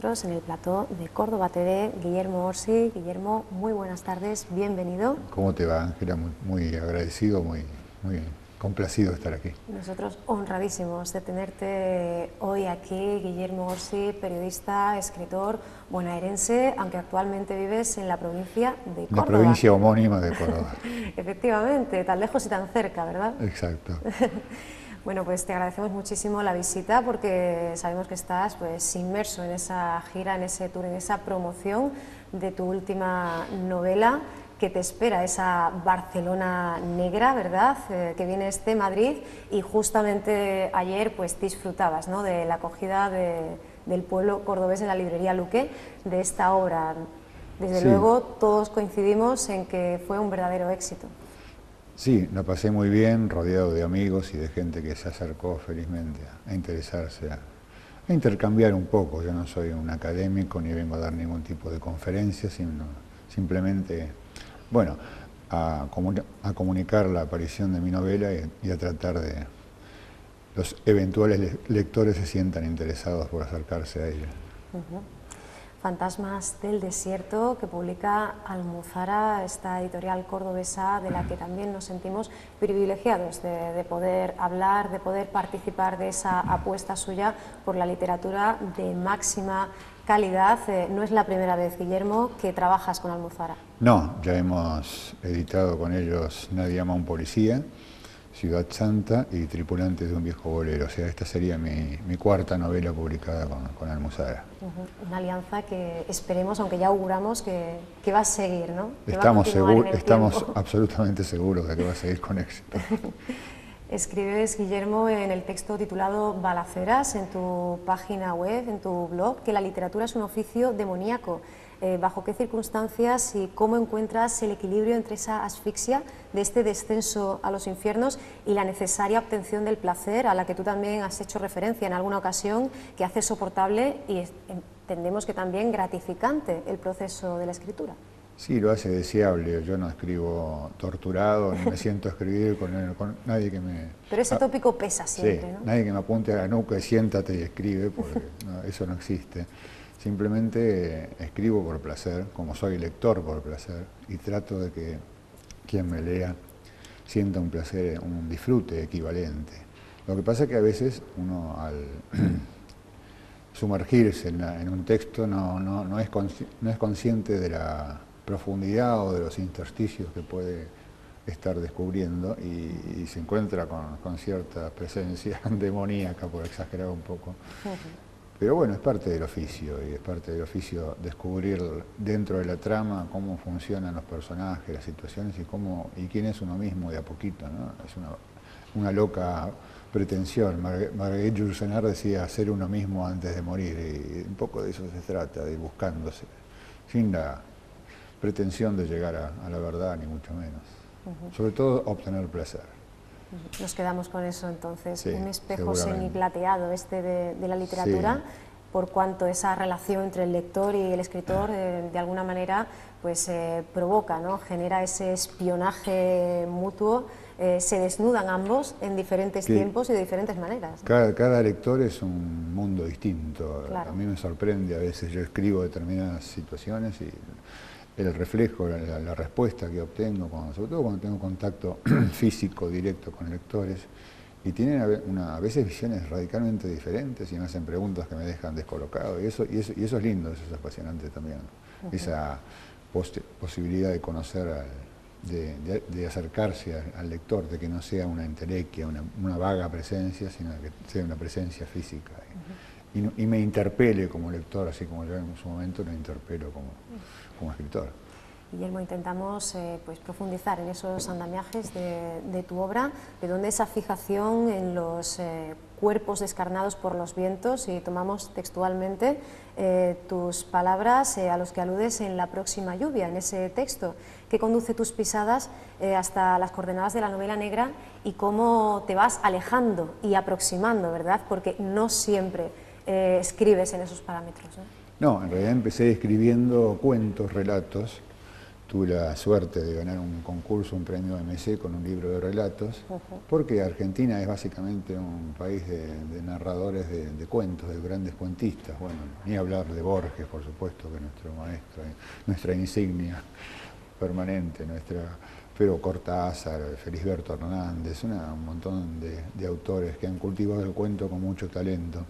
nosotros en el plató de Córdoba TV, Guillermo Orsi. Guillermo, muy buenas tardes, bienvenido. ¿Cómo te va, Ángela? Muy agradecido, muy complacido de estar aquí. Nosotros honradísimos de tenerte hoy aquí, Guillermo Orsi, periodista, escritor bonaerense, aunque actualmente vives en la provincia de Córdoba. La provincia homónima de Córdoba. Efectivamente, tan lejos y tan cerca, ¿verdad? Exacto. Bueno, pues te agradecemos muchísimo la visita porque sabemos que estás pues inmerso en esa gira, en ese tour, en esa promoción de tu última novela que te espera, esa Barcelona negra, ¿verdad?, que viene Madrid, y justamente ayer pues disfrutabas, ¿no?, de la acogida del pueblo cordobés en la librería Luque de esta obra. Desde luego todos coincidimos en que fue un verdadero éxito. Sí, lo pasé muy bien, rodeado de amigos y de gente que se acercó felizmente a interesarse, a intercambiar un poco. Yo no soy un académico ni vengo a dar ningún tipo de conferencia, sino simplemente, bueno, a comunicar la aparición de mi novela y a tratar de los eventuales lectores se sientan interesados por acercarse a ella. Fantasmas del desierto, que publica Almuzara, esta editorial cordobesa de la que también nos sentimos privilegiados de poder hablar, de poder participar de esa apuesta suya por la literatura de máxima calidad. No es la primera vez, Guillermo, que trabajas con Almuzara. No, ya hemos editado con ellos Nadie ama a un policía, Ciudad Santa y Tripulantes de un viejo bolero. O sea, esta sería mi cuarta novela publicada con Almuzara. Una alianza que esperemos, aunque ya auguramos, que va a seguir, ¿no? Estamos absolutamente seguros de que va a seguir con éxito. Escribes, Guillermo, en el texto titulado Balaceras, en tu página web, en tu blog, que la literatura es un oficio demoníaco. ¿Bajo qué circunstancias y cómo encuentras el equilibrio entre esa asfixia de este descenso a los infiernos y la necesaria obtención del placer, a la que tú también has hecho referencia en alguna ocasión, que hace soportable y entendemos que también gratificante el proceso de la escritura? Sí, lo hace deseable. Yo no escribo torturado, ni me siento a escribir con nadie que me... Pero ese tópico pesa siempre, sí, ¿no? Nadie que me apunte a la nuca y siéntate y escribe, porque no, eso no existe. Simplemente escribo por placer, como soy lector por placer, y trato de que quien me lea sienta un placer, un disfrute equivalente. Lo que pasa es que a veces uno al sumergirse en un texto no es consciente de la profundidad o de los intersticios que puede estar descubriendo y se encuentra con cierta presencia demoníaca, por exagerar un poco. Pero bueno, es parte del oficio, y es parte del oficio descubrir dentro de la trama cómo funcionan los personajes, las situaciones y quién es uno mismo de a poquito, ¿no? Es una loca pretensión. Marguerite Yourcenar decía ser uno mismo antes de morir, y un poco de eso se trata, de ir buscándose, sin la pretensión de llegar a la verdad, ni mucho menos. Sobre todo obtener placer. Nos quedamos con eso entonces, sí, un espejo semiplateado de la literatura, sí, por cuanto esa relación entre el lector y el escritor de alguna manera pues provoca, ¿no?, genera ese espionaje mutuo, se desnudan ambos en diferentes tiempos y de diferentes maneras, ¿no? Cada lector es un mundo distinto. Claro. A mí me sorprende, a veces yo escribo determinadas situaciones y el reflejo, la respuesta que obtengo, sobre todo cuando tengo contacto físico directo con lectores, y tienen a veces visiones radicalmente diferentes y me hacen preguntas que me dejan descolocado, y eso es lindo, eso es apasionante también. Esa posibilidad de conocer, de acercarse al lector, de que no sea una entelequia, una vaga presencia, sino que sea una presencia física. Y me interpele como lector, así como yo en su momento lo interpelo como escritor. Guillermo, intentamos pues profundizar en esos andamiajes de tu obra, de dónde esa fijación en los cuerpos descarnados por los vientos, y tomamos textualmente tus palabras a los que aludes en La próxima lluvia, en ese texto, que conduce tus pisadas hasta las coordenadas de la novela negra y cómo te vas alejando y aproximando, ¿verdad? Porque no siempre escribes en esos parámetros, ¿no? No, en realidad empecé escribiendo cuentos, relatos, tuve la suerte de ganar un concurso, un premio MC con un libro de relatos, porque Argentina es básicamente un país de narradores de cuentos, de grandes cuentistas. Bueno, ni hablar de Borges, por supuesto, que es nuestro maestro, nuestra insignia permanente, pero Cortázar, Felisberto Hernández, un montón de autores que han cultivado el cuento con mucho talento.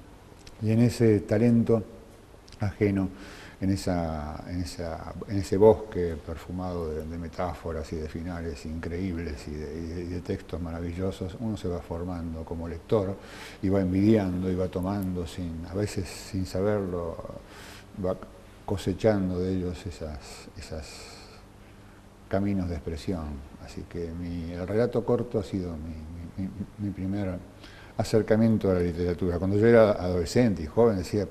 Y en ese talento ajeno, en ese bosque perfumado de metáforas y de finales increíbles y de textos maravillosos, uno se va formando como lector y va envidiando y va tomando, a veces sin saberlo, va cosechando de ellos esos caminos de expresión. Así que el relato corto ha sido mi primer acercamiento a la literatura. Cuando yo era adolescente y joven decía,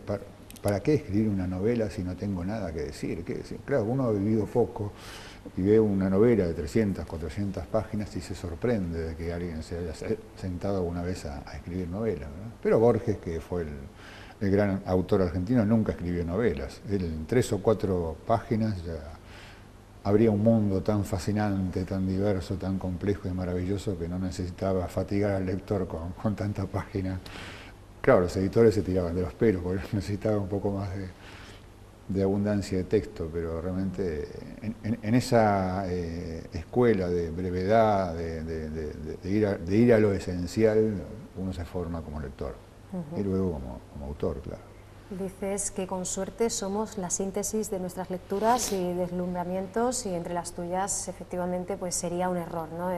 ¿para qué escribir una novela si no tengo nada que decir? Claro, uno ha vivido poco y ve una novela de 300, 400 páginas y se sorprende de que alguien se haya sentado alguna vez a escribir novelas, ¿verdad? Pero Borges, que fue el gran autor argentino, nunca escribió novelas. Él en 3 o 4 páginas ya habría un mundo tan fascinante, tan diverso, tan complejo y maravilloso que no necesitaba fatigar al lector con tanta página. Claro, los editores se tiraban de los pelos porque necesitaban un poco más de abundancia de texto, pero realmente en esa escuela de brevedad, de ir a lo esencial, uno se forma como lector y luego como autor, claro. Dices que con suerte somos la síntesis de nuestras lecturas y deslumbramientos, y entre las tuyas efectivamente pues sería un error, ¿no?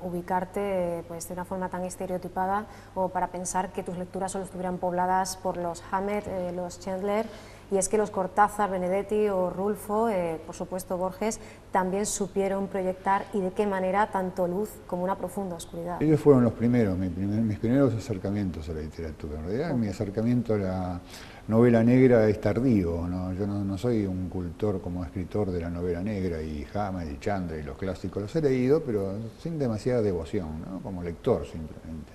Ubicarte pues de una forma tan estereotipada o para pensar que tus lecturas solo estuvieran pobladas por los Hammett, los Chandler, y es que los Cortázar, Benedetti o Rulfo, por supuesto Borges, también supieron proyectar, y de qué manera, tanto luz como una profunda oscuridad. Ellos fueron los primeros, mis primeros acercamientos a la literatura. En realidad mi acercamiento a la novela negra es tardío, ¿no? Yo no soy un cultor como escritor de la novela negra, y Hammett y Chandler y los clásicos los he leído, pero sin demasiada devoción, ¿no? Como lector simplemente.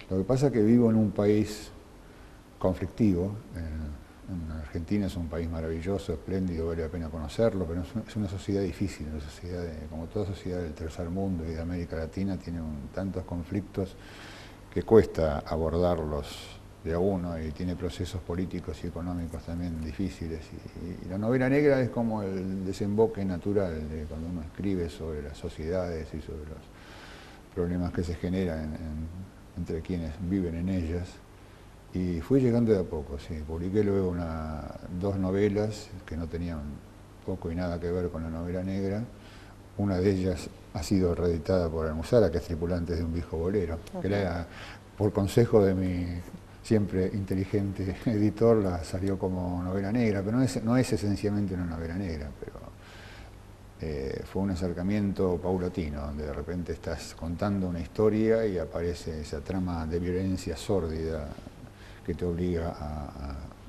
Lo que pasa es que vivo en un país conflictivo. Argentina es un país maravilloso, espléndido, vale la pena conocerlo, pero es una sociedad difícil, una sociedad como toda sociedad del tercer mundo y de América Latina, tiene tantos conflictos que cuesta abordarlos de a uno, y tiene procesos políticos y económicos también difíciles. Y la novela negra es como el desemboque natural de cuando uno escribe sobre las sociedades y sobre los problemas que se generan entre quienes viven en ellas. Y fui llegando de a poco, sí. Publiqué luego 2 novelas que no tenían poco y nada que ver con la novela negra. Una de ellas ha sido reeditada por Almuzara, que es Tripulantes de un viejo bolero, que era, por consejo de mi siempre inteligente editor, salió como novela negra, pero no es esencialmente una novela negra, pero fue un acercamiento paulatino, donde de repente estás contando una historia y aparece esa trama de violencia sórdida que te obliga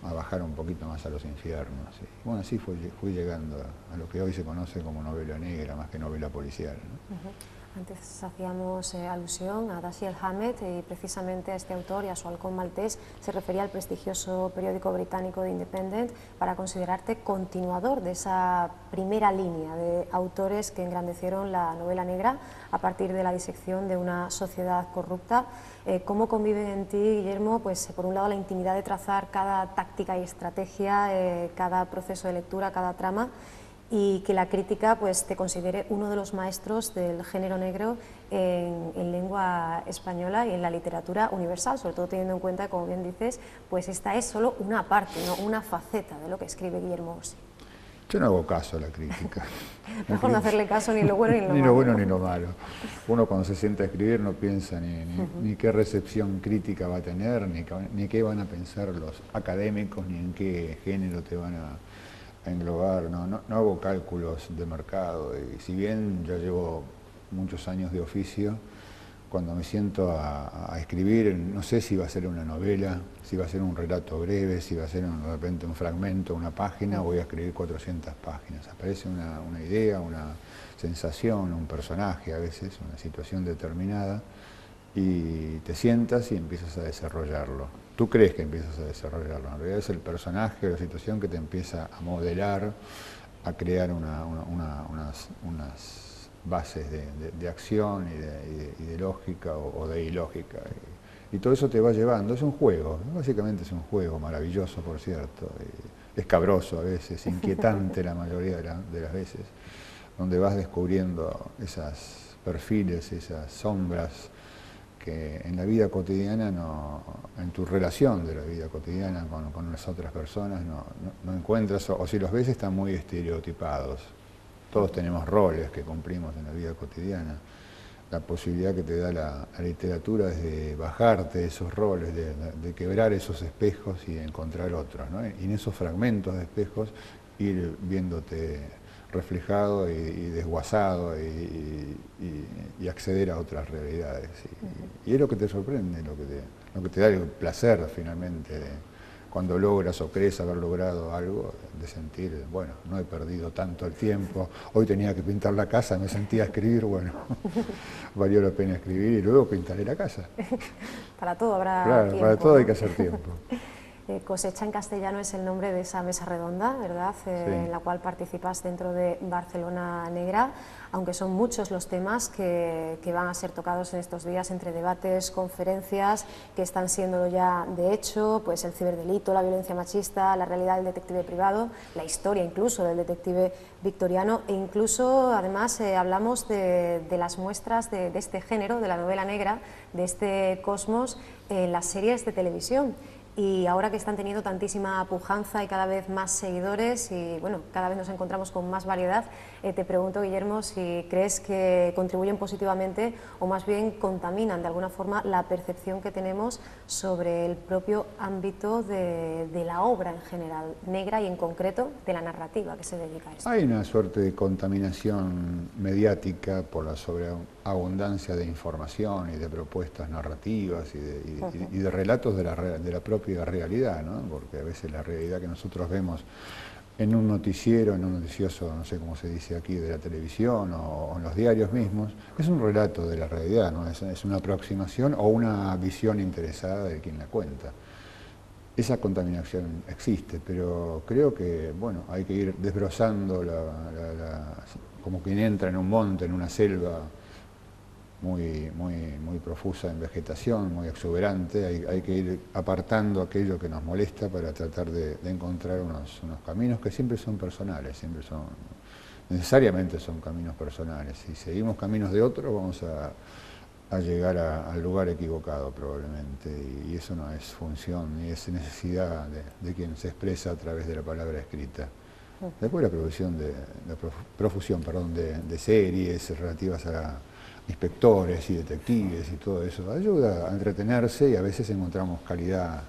a bajar un poquito más a los infiernos. ¿Sí? Bueno, así fui llegando a lo que hoy se conoce como novela negra, más que novela policial, ¿no? Antes hacíamos alusión a Dashiell Hammett, y precisamente a este autor y a su halcón maltés se refería al prestigioso periódico británico The Independent para considerarte continuador de esa primera línea de autores que engrandecieron la novela negra a partir de la disección de una sociedad corrupta. ¿Cómo conviven en ti, Guillermo, pues por un lado la intimidad de trazar cada táctica y estrategia, cada proceso de lectura, cada trama, y que la crítica pues te considere uno de los maestros del género negro en lengua española y en la literatura universal, sobre todo teniendo en cuenta, como bien dices, pues esta es solo una parte, ¿no? Una faceta de lo que escribe Guillermo Ossi? Yo no hago caso a la crítica. Mejor no hacerle caso ni lo bueno ni lo malo. Ni lo bueno ni lo malo. Uno cuando se sienta a escribir no piensa ni qué recepción crítica va a tener, ni qué van a pensar los académicos, ni en qué género te van a englobar. No hago cálculos de mercado, y si bien ya llevo muchos años de oficio, cuando me siento a escribir, no sé si va a ser una novela, si va a ser un relato breve, si va a ser de repente un fragmento, una página, o voy a escribir 400 páginas. Aparece una idea, una sensación, un personaje a veces, una situación determinada, y te sientas y empiezas a desarrollarlo. Tú crees que empiezas a desarrollarlo, en realidad es el personaje o la situación que te empieza a modelar a crear unas bases de acción y de lógica o de ilógica. Y todo eso te va llevando, es un juego, básicamente es un juego maravilloso, por cierto, escabroso a veces, inquietante la mayoría de las veces, donde vas descubriendo esos perfiles, esas sombras que en la vida cotidiana, en tu relación de la vida cotidiana con las otras personas no encuentras, o si los ves están muy estereotipados. Todos tenemos roles que cumplimos en la vida cotidiana. La posibilidad que te da la literatura es de bajarte esos roles, de quebrar esos espejos y encontrar otros, ¿no? Y en esos fragmentos de espejos ir viéndote reflejado y desguazado y acceder a otras realidades. Y es lo que te sorprende, lo que te da el placer finalmente cuando logras o crees haber logrado algo, de sentir, bueno, no he perdido tanto el tiempo, hoy tenía que pintar la casa, me sentía a escribir, bueno, valió la pena escribir y luego pintaré la casa. Para todo habrá claro, tiempo. Para todo, ¿no? Hay que hacer tiempo. Cosecha en castellano es el nombre de esa mesa redonda, ¿verdad? Sí. En la cual participas dentro de Barcelona Negra, aunque son muchos los temas que van a ser tocados en estos días entre debates, conferencias, que están siendo ya de hecho, pues el ciberdelito, la violencia machista, la realidad del detective privado, la historia incluso del detective victoriano, e incluso además hablamos de las muestras de este género, de la novela negra, de este cosmos en las series de televisión. Y ahora que están teniendo tantísima pujanza y cada vez más seguidores y bueno, cada vez nos encontramos con más variedad, te pregunto, Guillermo, si crees que contribuyen positivamente o más bien contaminan de alguna forma la percepción que tenemos sobre el propio ámbito de la obra en general, negra y en concreto de la narrativa que se dedica a esto. Hay una suerte de contaminación mediática por la sobreabundancia de información y de propuestas narrativas y de relatos de la propia realidad, ¿no? Porque a veces la realidad que nosotros vemos en un noticiero, en un noticioso, no sé cómo se dice aquí, de la televisión o en los diarios mismos, es un relato de la realidad, ¿no? Es una aproximación o una visión interesada de quien la cuenta. Esa contaminación existe, pero creo que bueno, hay que ir desbrozando como quien entra en un monte, en una selva muy profusa en vegetación, muy exuberante, hay que ir apartando aquello que nos molesta para tratar de encontrar unos caminos que siempre son personales, necesariamente son caminos personales. Si seguimos caminos de otros vamos a llegar al lugar equivocado probablemente, y eso no es función ni es necesidad de quien se expresa a través de la palabra escrita. Después la profusión de series relativas a inspectores y detectives y todo eso ayuda a entretenerse y a veces encontramos calidad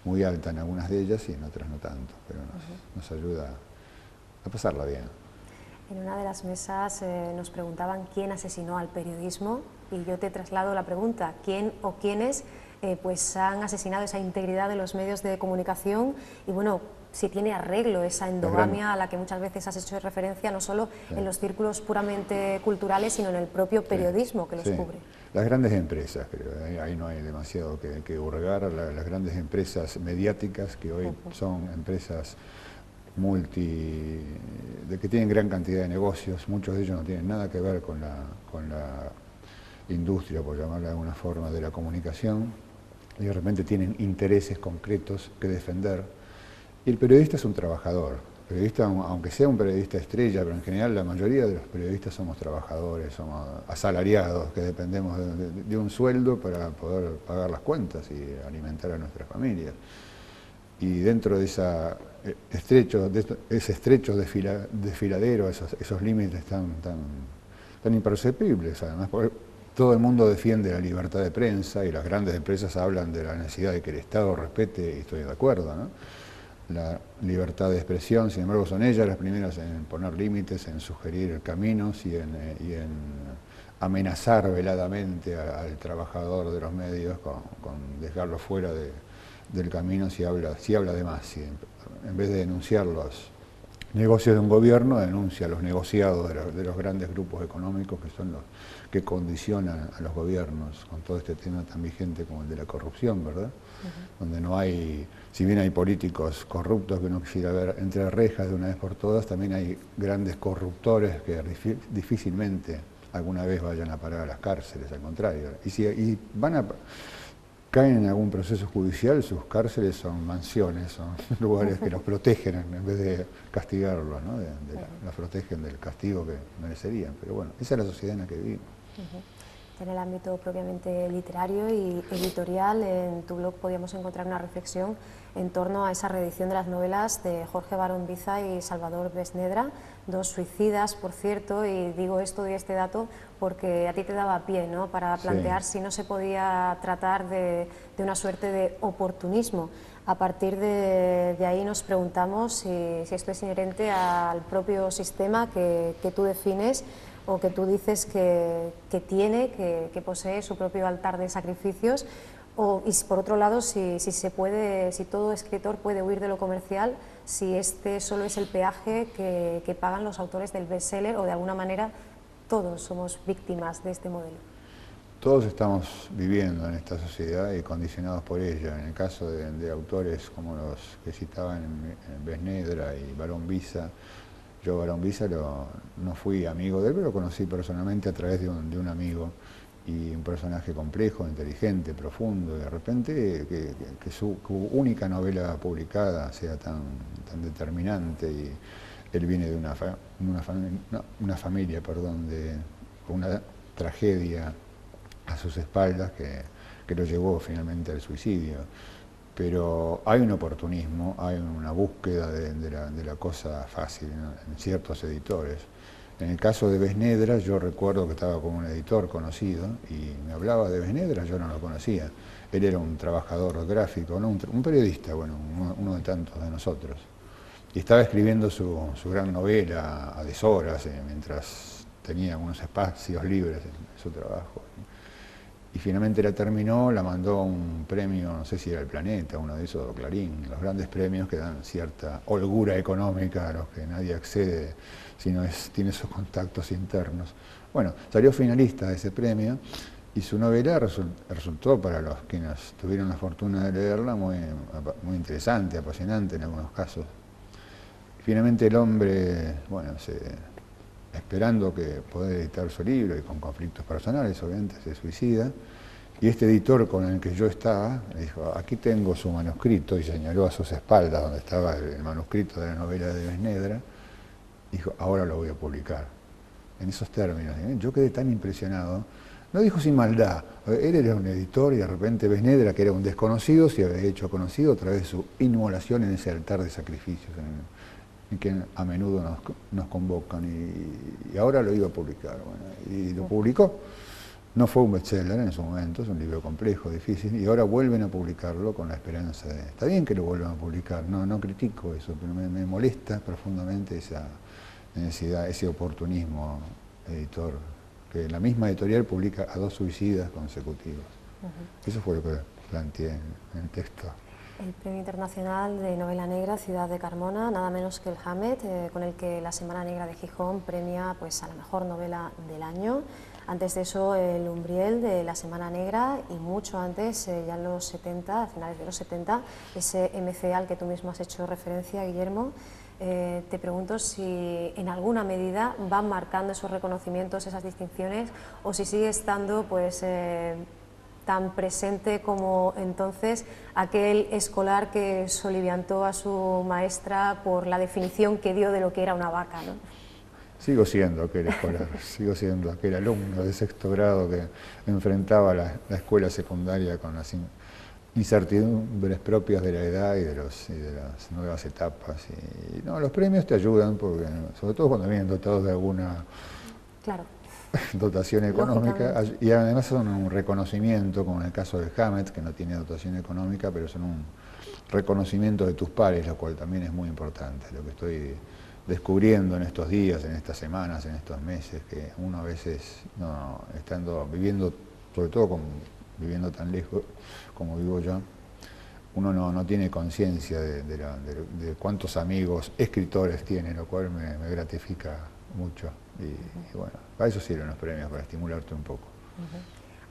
muy alta en algunas de ellas y en otras no tanto, pero nos ayuda a pasarla bien. En una de las mesas nos preguntaban quién asesinó al periodismo y yo te traslado la pregunta, ¿quién o quiénes pues han asesinado esa integridad de los medios de comunicación y bueno, si tiene arreglo esa endogamia a la que muchas veces has hecho referencia, no solo en los círculos puramente culturales, sino en el propio periodismo que los cubre? Las grandes empresas, creo, ahí no hay demasiado que hurgar, las grandes empresas mediáticas que hoy son empresas que tienen gran cantidad de negocios, muchos de ellos no tienen nada que ver con la industria, por llamarla de alguna forma, de la comunicación, y de repente tienen intereses concretos que defender. Y el periodista es un trabajador. El periodista, aunque sea un periodista estrella, pero en general la mayoría de los periodistas somos trabajadores, somos asalariados, que dependemos de un sueldo para poder pagar las cuentas y alimentar a nuestras familias. Y dentro de ese estrecho desfiladero, esos límites tan imperceptibles, además, porque todo el mundo defiende la libertad de prensa y las grandes empresas hablan de la necesidad de que el Estado respete, y estoy de acuerdo, ¿no?, la libertad de expresión. Sin embargo, son ellas las primeras en poner límites, en sugerir caminos y en amenazar veladamente al trabajador de los medios con dejarlo fuera del camino si habla de más, en vez de denunciar negocios de un gobierno, denuncia los negociados de los grandes grupos económicos que son los que condicionan a los gobiernos, con todo este tema tan vigente como el de la corrupción, ¿verdad? Donde no hay, si bien hay políticos corruptos que uno quisiera ver entre rejas de una vez por todas, también hay grandes corruptores que difícilmente alguna vez vayan a parar a las cárceles, al contrario. Y caen en algún proceso judicial, sus cárceles son mansiones, son lugares que los protegen en vez de castigarlos, ¿no? Los protegen del castigo que merecerían. Pero bueno, esa es la sociedad en la que vivimos. En el ámbito propiamente literario y editorial, en tu blog podíamos encontrar una reflexión en torno a esa reedición de las novelas de Jorge Barón Viza y Salvador Besnedra, dos suicidas, por cierto, y digo esto y este dato porque a ti te daba pie, ¿no?, para plantear si no se podía tratar de una suerte de oportunismo. A partir de ahí nos preguntamos si esto es inherente al propio sistema que tú defines o que tú dices que tiene, que posee su propio altar de sacrificios, y por otro lado, si todo escritor puede huir de lo comercial, si este solo es el peaje que pagan los autores del bestseller, o de alguna manera todos somos víctimas de este modelo. Todos estamos viviendo en esta sociedad y condicionados por ella. En el caso de autores como los que citaban en Besnedra y Barón Viza, yo Barón Viza no fui amigo de él, pero lo conocí personalmente a través de un amigo, y un personaje complejo, inteligente, profundo, y de repente que su única novela publicada sea tan determinante, y él viene de una familia, de una tragedia a sus espaldas que lo llevó finalmente al suicidio. Pero hay un oportunismo, hay una búsqueda de la cosa fácil, ¿no?, en ciertos editores. En el caso de Besnedra, yo recuerdo que estaba con un editor conocido y me hablaba de Besnedra, yo no lo conocía. Él era un trabajador gráfico, ¿no?, un periodista, bueno, uno de tantos de nosotros. Y estaba escribiendo su gran novela a deshoras, mientras tenía unos espacios libres en su trabajo. Y finalmente la terminó, la mandó a un premio, no sé si era El Planeta, uno de esos, Clarín, los grandes premios que dan cierta holgura económica a los que nadie accede si no tiene esos contactos internos. Bueno, salió finalista de ese premio y su novela resultó, para los quienes tuvieron la fortuna de leerla, muy interesante, apasionante en algunos casos. Finalmente el hombre, bueno, esperando que poder editar su libro y con conflictos personales, obviamente, se suicida. Y este editor con el que yo estaba me dijo: aquí tengo su manuscrito, y señaló a sus espaldas donde estaba el manuscrito de la novela de Besnedra. Dijo: ahora lo voy a publicar. En esos términos. Yo quedé tan impresionado. No dijo sin maldad. Él era un editor y de repente Besnedra, que era un desconocido, se había hecho conocido a través de su inmolación en ese altar de sacrificios en que a menudo nos convocan, y ahora lo iba a publicar. Bueno, y lo publicó. No fue un bestseller en su momento, es un libro complejo, difícil, y ahora vuelven a publicarlo con la esperanza de... Está bien que lo vuelvan a publicar, no critico eso, pero me molesta profundamente esa necesidad, ese oportunismo editor, que la misma editorial publica a 2 suicidas consecutivos. Eso fue lo que planteé en el texto. El Premio Internacional de Novela Negra Ciudad de Carmona, nada menos que el Hamet, con el que la Semana Negra de Gijón premia pues, a la mejor novela del año. Antes de eso, el Umbriel de la Semana Negra, y mucho antes, ya en los 70, a finales de los 70, ese MC al que tú mismo has hecho referencia, Guillermo. Te pregunto si en alguna medida van marcando esos reconocimientos, esas distinciones, o si sigue estando pues tan presente como entonces aquel escolar que soliviantó a su maestra por la definición que dio de lo que era una vaca, ¿no? Sigo siendo aquel escolar, sigo siendo aquel alumno de 6º grado que enfrentaba la escuela secundaria con las incertidumbres propias de la edad y de las nuevas etapas. Y no, los premios te ayudan, porque, sobre todo cuando vienen dotados de alguna... Claro. Dotación económica, y además son un reconocimiento, como en el caso del Hamet, que no tiene dotación económica, pero son un reconocimiento de tus pares, lo cual también es muy importante. Lo que estoy descubriendo en estos días, en estas semanas, en estos meses, que uno a veces, viviendo, sobre todo viviendo tan lejos como vivo yo, uno no tiene conciencia de cuántos amigos escritores tiene, lo cual me gratifica mucho. Y bueno, para eso sirven los premios, para estimularte un poco.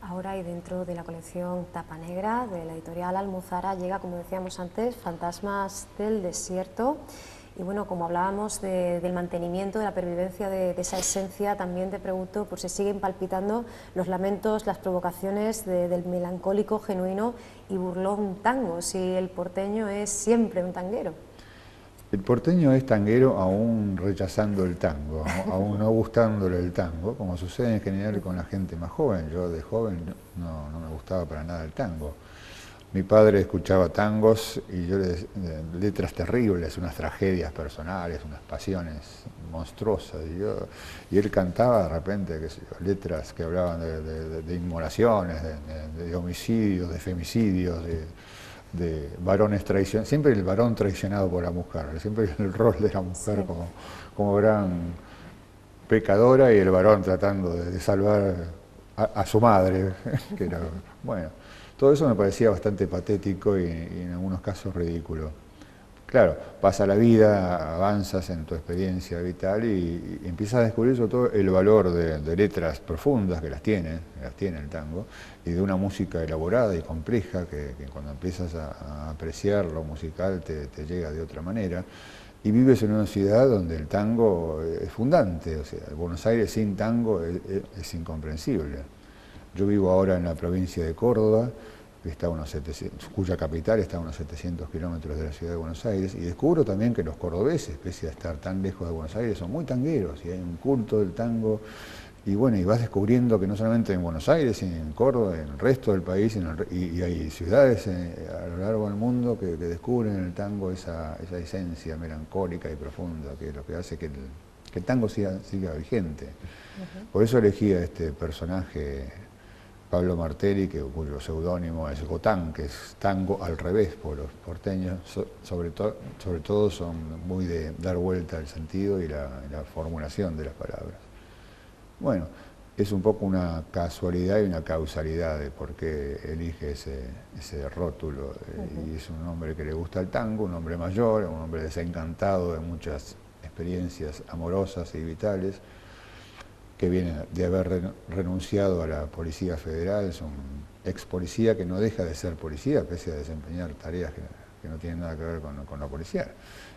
Ahora, y dentro de la colección Tapa Negra de la editorial Almuzara, llega, como decíamos antes, Fantasmas del Desierto. Y bueno, como hablábamos del mantenimiento, de la pervivencia de esa esencia, también te pregunto por si siguen palpitando los lamentos, las provocaciones del melancólico, genuino y burlón tango, si el porteño es siempre un tanguero. El porteño es tanguero aún rechazando el tango, aún no gustándole el tango, como sucede en general con la gente más joven. Yo de joven no me gustaba para nada el tango. Mi padre escuchaba tangos y yo letras terribles, unas tragedias personales, unas pasiones monstruosas. Y él cantaba de repente, qué sé yo, letras que hablaban de inmolaciones, de homicidios, de femicidios, de varones traicionados, siempre el varón traicionado por la mujer, siempre el rol de la mujer sí, como gran pecadora y el varón tratando de salvar a su madre, que era, bueno, todo eso me parecía bastante patético y en algunos casos ridículo. Claro, pasa la vida, avanzas en tu experiencia vital y empiezas a descubrir sobre todo el valor de letras profundas que las tiene el tango, y de una música elaborada y compleja que cuando empiezas a apreciar lo musical te llega de otra manera. Y vives en una ciudad donde el tango es fundante, o sea, Buenos Aires sin tango es incomprensible. Yo vivo ahora en la provincia de Córdoba, que está cuya capital está a unos 700 kilómetros de la ciudad de Buenos Aires, y descubro también que los cordobeses, pese a estar tan lejos de Buenos Aires, son muy tangueros, y hay un culto del tango, y bueno, y vas descubriendo que no solamente en Buenos Aires, sino en Córdoba, en el resto del país, y hay ciudades a lo largo del mundo que descubren en el tango esa esencia melancólica y profunda, que es lo que hace que el tango siga vigente. Por eso elegí a este personaje, Pablo Martelli, cuyo seudónimo es Gotán, que es tango al revés, por los porteños, sobre todo son muy de dar vuelta al sentido y la formulación de las palabras. Bueno, es un poco una casualidad y una causalidad de por qué elige ese rótulo. Y es un hombre que le gusta el tango, un hombre mayor, un hombre desencantado de muchas experiencias amorosas y vitales, que viene de haber renunciado a la Policía Federal, es un ex policía que no deja de ser policía, pese a desempeñar tareas que no tienen nada que ver con la policía,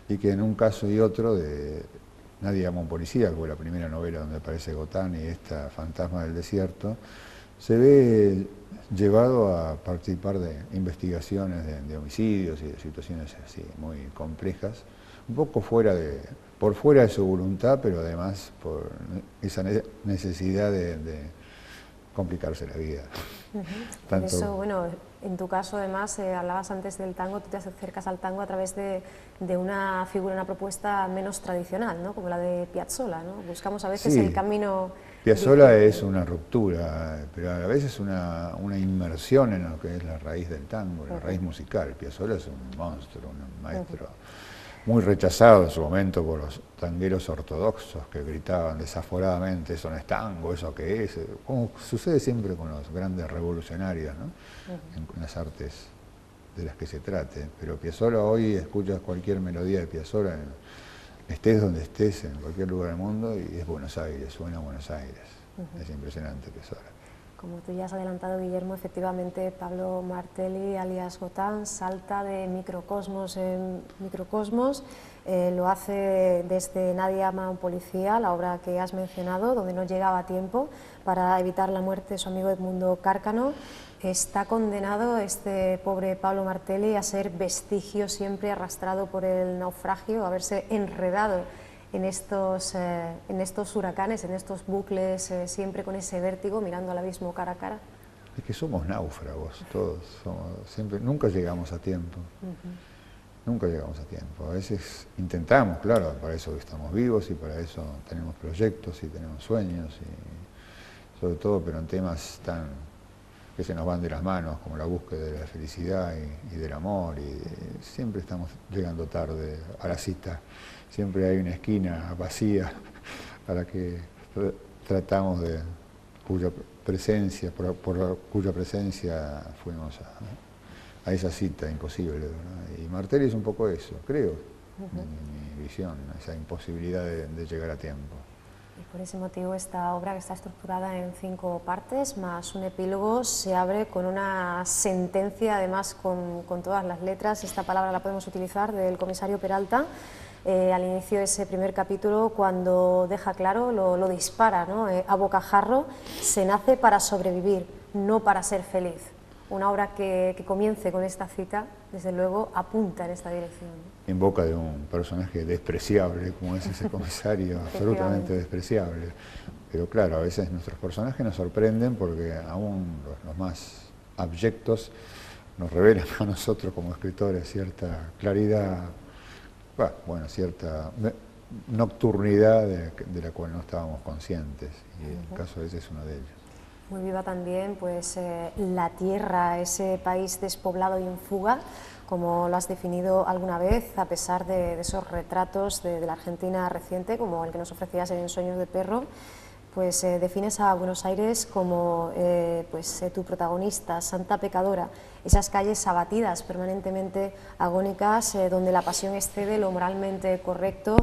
y que en un caso y otro de Nadie ama a un policía, que fue la primera novela donde aparece Gotán, y esta Fantasma del Desierto, se ve llevado a participar de investigaciones de homicidios y de situaciones así muy complejas, un poco por fuera de su voluntad, pero además por esa necesidad de complicarse la vida. Por eso, bueno, en tu caso además, hablabas antes del tango, tú te acercas al tango a través de una figura, una propuesta menos tradicional, ¿no? Como la de Piazzolla, ¿no? Buscamos a veces el camino... Piazzolla es una ruptura, pero a la vez es una inmersión en lo que es la raíz del tango, la raíz musical. Piazzolla es un monstruo, un maestro muy rechazado en su momento por los tangueros ortodoxos que gritaban desaforadamente, eso no es tango, eso qué es, como sucede siempre con los grandes revolucionarios, ¿no? En las artes de las que se trate. Pero Piazzolla, hoy escuchas cualquier melodía de Piazzolla, estés donde estés, en cualquier lugar del mundo, y es Buenos Aires, suena a Buenos Aires. Es impresionante Piazzolla. Como tú ya has adelantado, Guillermo, efectivamente Pablo Martelli, alias Gotán, salta de microcosmos en microcosmos, lo hace desde Nadie ama a un policía, la obra que has mencionado, donde no llegaba a tiempo para evitar la muerte de su amigo Edmundo Cárcano. Está condenado este pobre Pablo Martelli a ser vestigio, siempre arrastrado por el naufragio, a haberse enredado en estos huracanes, en estos bucles, siempre con ese vértigo, mirando al abismo cara a cara. Es que somos náufragos, todos, nunca llegamos a tiempo, nunca llegamos a tiempo. A veces intentamos, claro, para eso estamos vivos y para eso tenemos proyectos y tenemos sueños, y sobre todo, pero en temas que se nos van de las manos, como la búsqueda de la felicidad y del amor, y siempre estamos llegando tarde a la cita. Siempre hay una esquina vacía a la que tratamos cuya presencia fuimos a a esa cita imposible, ¿verdad? Y Martelli es un poco eso, creo, en mi visión, esa imposibilidad de llegar a tiempo. Y por ese motivo esta obra, que está estructurada en 5 partes, más un epílogo, se abre con una sentencia, además con todas las letras. Esta palabra la podemos utilizar, del comisario Peralta, al inicio de ese primer capítulo, cuando deja claro, lo dispara, ¿no? A bocajarro: se nace para sobrevivir, no para ser feliz. Una obra que comience con esta cita, desde luego, apunta en esta dirección. En boca de un personaje despreciable, como es ese comisario, absolutamente despreciable. Pero claro, a veces nuestros personajes nos sorprenden porque aún los más abyectos nos revelan a nosotros como escritores cierta claridad, bueno, cierta nocturnidad de la cual no estábamos conscientes, y el caso ese es uno de ellos. Muy viva también pues la tierra, ese país despoblado y en fuga, como lo has definido alguna vez, a pesar de esos retratos de la Argentina reciente, como el que nos ofrecías en Sueños de Perro. Pues defines a Buenos Aires como tu protagonista, santa pecadora, esas calles abatidas, permanentemente agónicas, donde la pasión excede lo moralmente correcto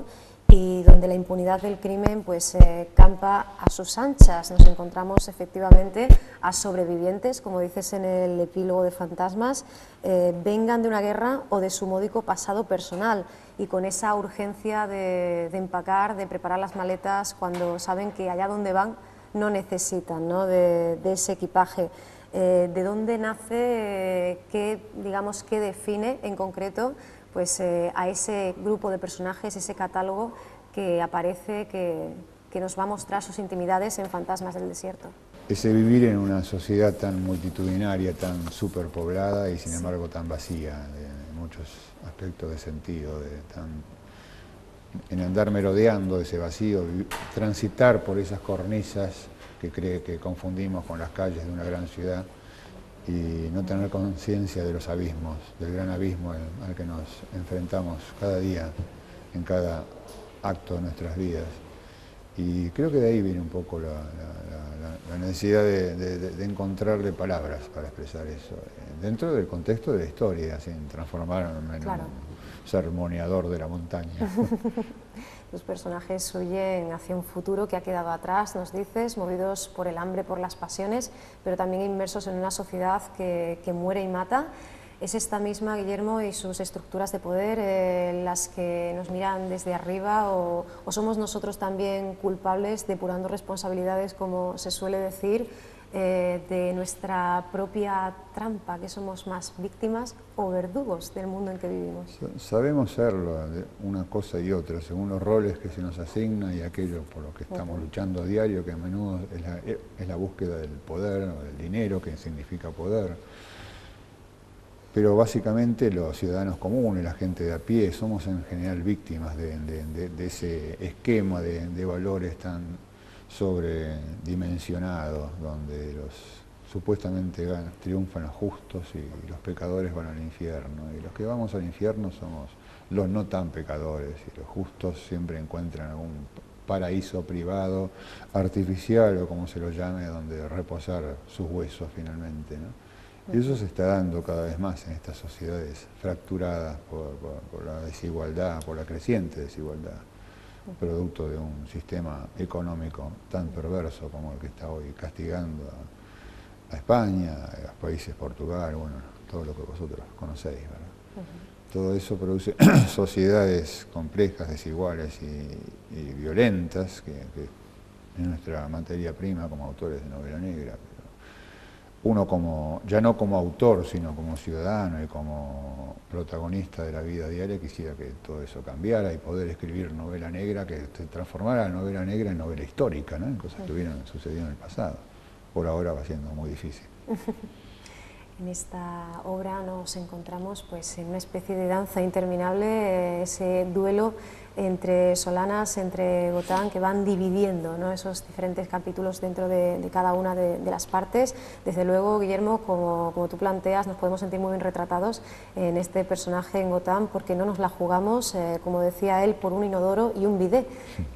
y donde la impunidad del crimen pues campa a sus anchas. Nos encontramos efectivamente a sobrevivientes, como dices en el epílogo de Fantasmas, vengan de una guerra o de su módico pasado personal, y con esa urgencia de empacar, de preparar las maletas, cuando saben que allá donde van no necesitan, ¿no?, de ese equipaje. ¿De dónde nace, qué define en concreto pues a ese grupo de personajes, ese catálogo que aparece, que nos va a mostrar sus intimidades en Fantasmas del Desierto? Ese vivir en una sociedad tan multitudinaria, tan superpoblada y sin embargo tan vacía de muchos aspectos de sentido, en andar merodeando ese vacío, transitar por esas cornisas que confundimos con las calles de una gran ciudad, y no tener conciencia de los abismos, del gran abismo al que nos enfrentamos cada día, en cada acto de nuestras vidas. Y creo que de ahí viene un poco la necesidad de encontrarle palabras para expresar eso, dentro del contexto de la historia, sin transformarme en un sermoneador de la montaña. Los personajes huyen hacia un futuro que ha quedado atrás, nos dices, movidos por el hambre, por las pasiones, pero también inmersos en una sociedad que muere y mata. ¿Es esta misma, Guillermo, y sus estructuras de poder las que nos miran desde arriba, o somos nosotros también culpables, depurando responsabilidades, como se suele decir, de nuestra propia trampa, que somos más víctimas o verdugos del mundo en que vivimos? Sabemos serlo, de una cosa y otra, según los roles que se nos asignan y aquello por lo que estamos luchando a diario, que a menudo es la búsqueda del poder o del dinero, que significa poder. Pero básicamente los ciudadanos comunes, la gente de a pie, somos en general víctimas de ese esquema de valores tan sobredimensionados, donde supuestamente triunfan los justos y los pecadores van al infierno. Y los que vamos al infierno somos los no tan pecadores, y los justos siempre encuentran algún paraíso privado, artificial o como se lo llame, donde reposar sus huesos finalmente, ¿no? Y eso se está dando cada vez más en estas sociedades fracturadas por la desigualdad, por la creciente desigualdad, producto de un sistema económico tan perverso como el que está hoy castigando a España, a los países Portugal, bueno, todo lo que vosotros conocéis, ¿verdad? Todo eso produce sociedades complejas, desiguales y violentas, que es nuestra materia prima como autores de novela negra. Uno ya no como autor, sino como ciudadano y como protagonista de la vida diaria, quisiera que todo eso cambiara y poder escribir novela negra, que se transformara la novela negra en novela histórica, ¿no?, en cosas que hubieran sucedido en el pasado. Por ahora va siendo muy difícil. En esta obra nos encontramos pues en una especie de danza interminable, ese duelo entre Solanas, entre Gotán, que van dividiendo, ¿no?, esos diferentes capítulos dentro de cada una de las partes. Desde luego, Guillermo, como tú planteas, nos podemos sentir muy bien retratados en este personaje, en Gotán, porque no nos la jugamos, como decía él, por un inodoro y un bidé.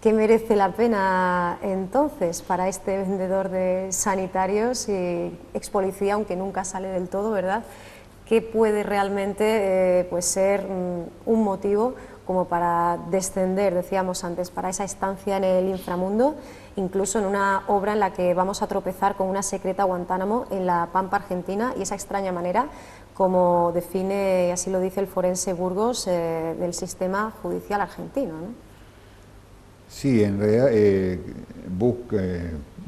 ¿Qué merece la pena entonces para este vendedor de sanitarios y ex policía, aunque nunca sale del todo, ¿verdad? ¿qué puede realmente pues ser un motivo como para descender, decíamos antes, para esa estancia en el inframundo, incluso en una obra en la que vamos a tropezar con una secreta Guantánamo en la Pampa Argentina, y esa extraña manera, como define, y así lo dice el forense Burgos, del sistema judicial argentino, ¿no? Sí, en realidad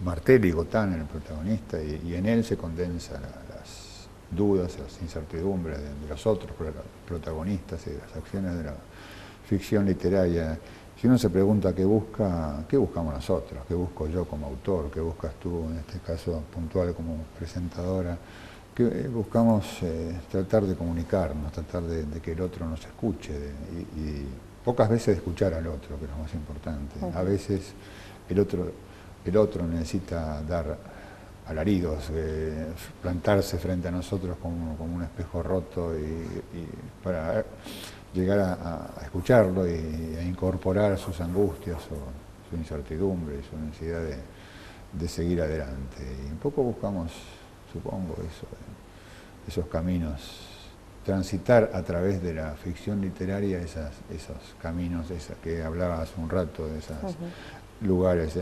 Martelli y Gotán, el protagonista, y en él se condensan las dudas, las incertidumbres de los otros protagonistas y las acciones de la ficción literaria. Si uno se pregunta qué buscamos nosotros, qué busco yo como autor, qué buscas tú, en este caso puntual como presentadora, que buscamos tratar de comunicarnos, tratar de que el otro nos escuche y pocas veces de escuchar al otro, que es lo más importante. A veces el otro necesita dar alaridos, plantarse frente a nosotros como un espejo roto y para llegar a escucharlo y a incorporar sus angustias o su incertidumbre y su necesidad de seguir adelante. Y un poco buscamos, supongo, esos caminos, transitar a través de la ficción literaria esos caminos que hablaba hace un rato, de esos lugares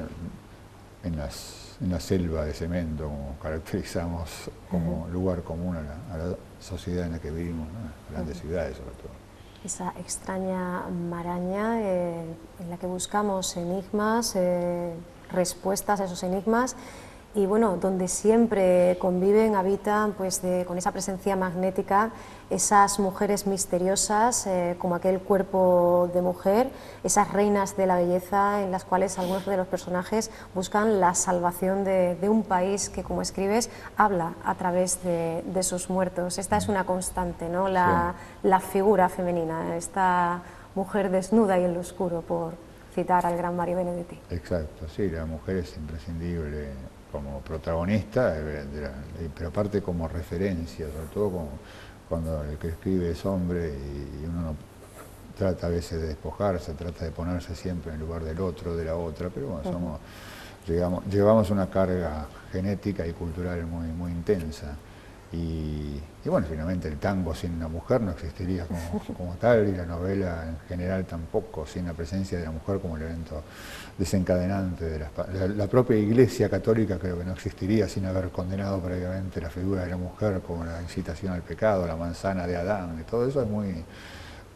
en la selva de cemento, como caracterizamos como lugar común a la sociedad en la que vivimos, ¿no? Grandes ciudades sobre todo. Esa extraña maraña en la que buscamos enigmas, respuestas a esos enigmas, y bueno, donde siempre conviven, habitan pues con esa presencia magnética esas mujeres misteriosas, como aquel cuerpo de mujer, esas reinas de la belleza en las cuales algunos de los personajes buscan la salvación de un país que, como escribes, habla a través de sus muertos. Esta es una constante, ¿no? La figura femenina, esta mujer desnuda y en lo oscuro, por citar al gran Mario Benedetti. Exacto, sí, la mujer es imprescindible como protagonista, pero aparte como referencia, sobre todo cuando el que escribe es hombre y uno no trata a veces de despojarse, trata de ponerse siempre en el lugar del otro, de la otra, pero bueno, llevamos una carga genética y cultural muy intensa. Y bueno, finalmente el tango sin una mujer no existiría como tal, y la novela en general tampoco, sin la presencia de la mujer como el evento desencadenante de la propia Iglesia Católica. Creo que no existiría sin haber condenado previamente la figura de la mujer como la incitación al pecado, la manzana de Adán, y todo eso es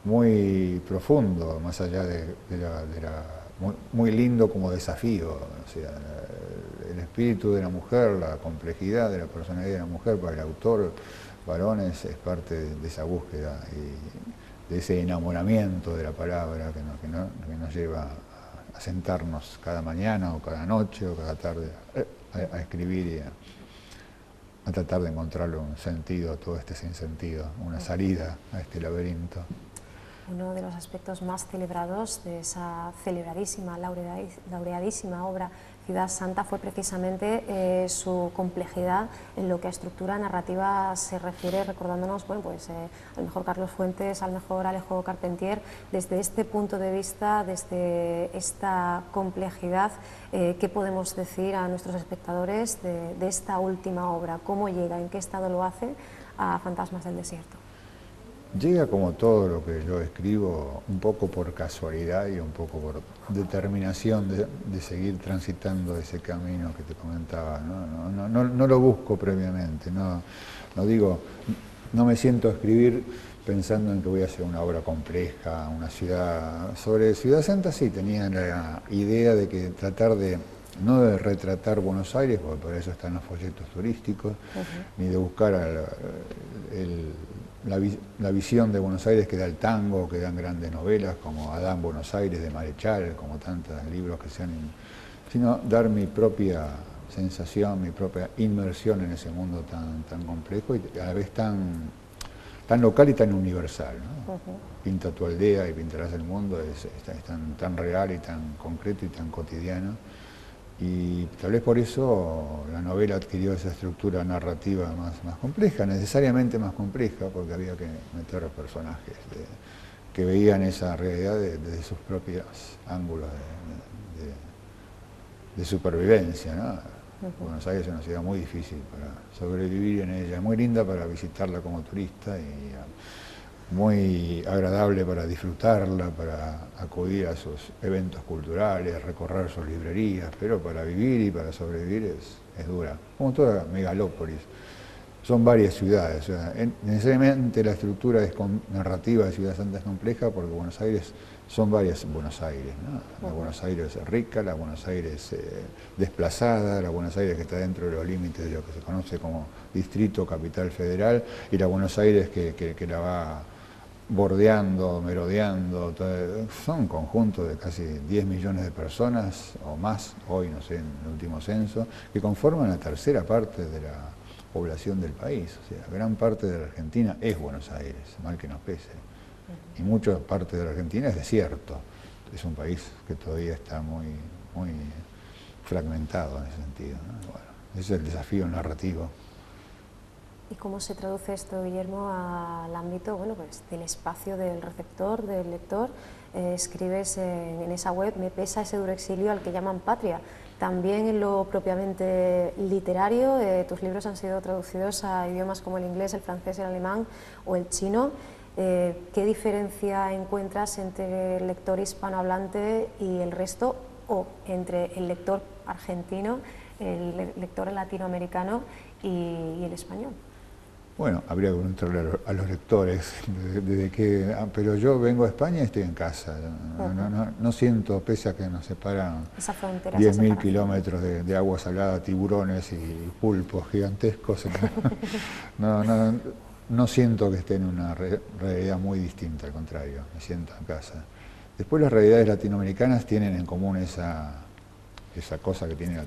muy profundo, más allá muy lindo como desafío. O sea, el espíritu de la mujer, la complejidad de la personalidad de la mujer para el autor varones es parte de esa búsqueda y de ese enamoramiento de la palabra que nos lleva a sentarnos cada mañana o cada noche o cada tarde a escribir y a tratar de encontrarle un sentido a todo este sinsentido, una salida a este laberinto. Uno de los aspectos más celebrados de esa celebradísima, laureadísima obra Ciudad Santa fue precisamente su complejidad en lo que a estructura narrativa se refiere, recordándonos, bueno, pues al mejor Carlos Fuentes, al mejor Alejo Carpentier. Desde este punto de vista, desde esta complejidad, ¿qué podemos decir a nuestros espectadores de esta última obra? ¿Cómo llega, en qué estado lo hace a Fantasmas del Desierto? Llega, como todo lo que yo escribo, un poco por casualidad y un poco por determinación de seguir transitando ese camino que te comentaba, ¿no? No lo busco previamente, no me siento a escribir pensando en que voy a hacer una obra compleja, una ciudad. Sobre Ciudad Santa sí tenía la idea de que tratar no de retratar Buenos Aires, porque por eso están los folletos turísticos, ni de buscar la visión de Buenos Aires que da el tango, que dan grandes novelas como Adán Buenos Aires de Marechal, como tantos libros que sino dar mi propia sensación, mi propia inmersión en ese mundo tan complejo y a la vez tan local y tan universal, ¿no? Pinta tu aldea y pintarás el mundo, es tan real y tan concreto y tan cotidiano. Y tal vez por eso la novela adquirió esa estructura narrativa más compleja, necesariamente más compleja, porque había que meter los personajes que veían esa realidad desde sus propios ángulos de supervivencia, ¿no? Buenos Aires es una ciudad muy difícil para sobrevivir en ella, muy linda para visitarla como turista y muy agradable para disfrutarla, para acudir a sus eventos culturales, recorrer sus librerías, pero para vivir y para sobrevivir es dura, como toda megalópolis. Son varias ciudades, o sea, necesariamente la estructura narrativa de Ciudad Santa es compleja porque Buenos Aires son varias Buenos Aires, ¿no? La Buenos Aires rica, la Buenos Aires desplazada, la Buenos Aires que está dentro de los límites de lo que se conoce como distrito, capital federal, y la Buenos Aires que la va bordeando, merodeando, son un conjunto de casi 10 millones de personas o más, hoy no sé, en el último censo, que conforman la tercera parte de la población del país. O sea, gran parte de la Argentina es Buenos Aires, mal que nos pese. Y mucha parte de la Argentina es desierto. Es un país que todavía está muy fragmentado en ese sentido, ¿no? Bueno, ese es el desafío narrativo. ¿Y cómo se traduce esto, Guillermo, al ámbito, bueno, pues, del espacio del receptor, del lector? Escribes en esa web, me pesa ese duro exilio al que llaman patria. También en lo propiamente literario, tus libros han sido traducidos a idiomas como el inglés, el francés, el alemán o el chino. ¿Qué diferencia encuentras entre el lector hispanohablante y el resto, o entre el lector argentino, el lector latinoamericano y el español? Bueno, habría que preguntarle a los lectores, pero yo vengo a España y estoy en casa. No siento, pese a que nos separan 10.000 kilómetros de agua salada, tiburones y pulpos gigantescos, no siento que esté en una realidad muy distinta, al contrario, me siento en casa. Después las realidades latinoamericanas tienen en común esa cosa que tiene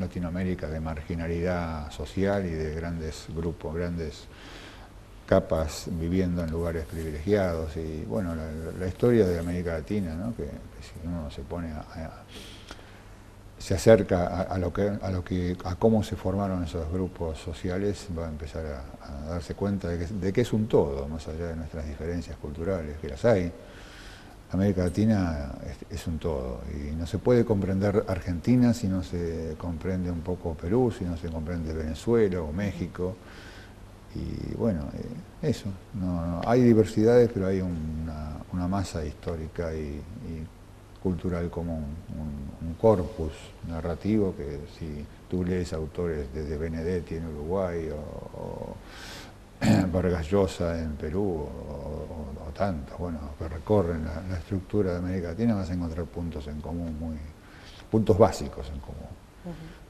Latinoamérica de marginalidad social y de grandes grupos, grandes capas viviendo en lugares privilegiados. Y bueno, la historia de América Latina, ¿no? que si uno se pone se acerca a cómo se formaron esos grupos sociales, va a empezar a darse cuenta de que es un todo, más allá de nuestras diferencias culturales, que las hay. América Latina es un todo y no se puede comprender Argentina si no se comprende un poco Perú, si no se comprende Venezuela o México. Y bueno, eso, hay diversidades, pero hay una masa histórica y cultural común, un corpus narrativo que si tú lees autores desde Benedetti en Uruguay o Vargas Llosa en Perú o tantos, bueno, que recorren la estructura de América Latina, vas a encontrar puntos en común, puntos básicos en común.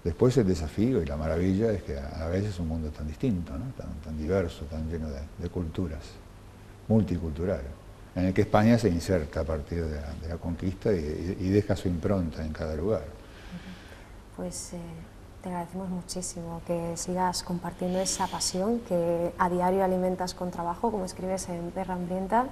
Después el desafío y la maravilla es que a veces es un mundo tan distinto, ¿no? tan diverso, tan lleno de culturas, multicultural, en el que España se inserta a partir de la conquista y deja su impronta en cada lugar. Pues te agradecemos muchísimo que sigas compartiendo esa pasión que a diario alimentas con trabajo, como escribes en Terra Hambrienta,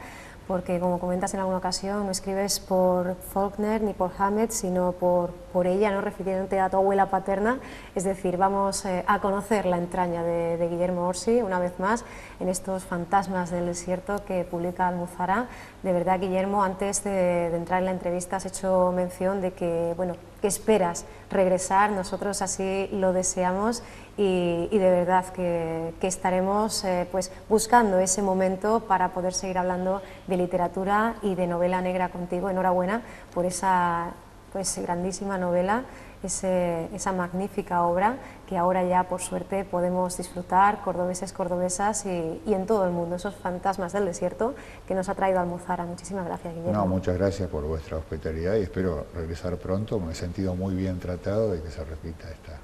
porque como comentas en alguna ocasión, no escribes por Faulkner ni por Hammett, sino por ella, ¿no? Refiriéndote a tu abuela paterna. Es decir, vamos a conocer la entraña de Guillermo Orsi una vez más en estos Fantasmas del Desierto que publica Almuzara. De verdad, Guillermo, antes de entrar en la entrevista has hecho mención de que, bueno, que esperas regresar, nosotros así lo deseamos y de verdad que estaremos pues buscando ese momento para poder seguir hablando de literatura y de novela negra contigo. Enhorabuena por esa pues grandísima novela, esa magnífica obra que ahora ya por suerte podemos disfrutar, cordobeses, cordobesas y en todo el mundo, esos Fantasmas del Desierto que nos ha traído Almuzara. Muchísimas gracias, Guillermo. No, muchas gracias por vuestra hospitalidad y espero regresar pronto. Me he sentido muy bien tratado y que se repita esta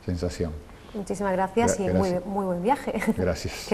sensación. Muchísimas gracias y muy buen viaje. Gracias.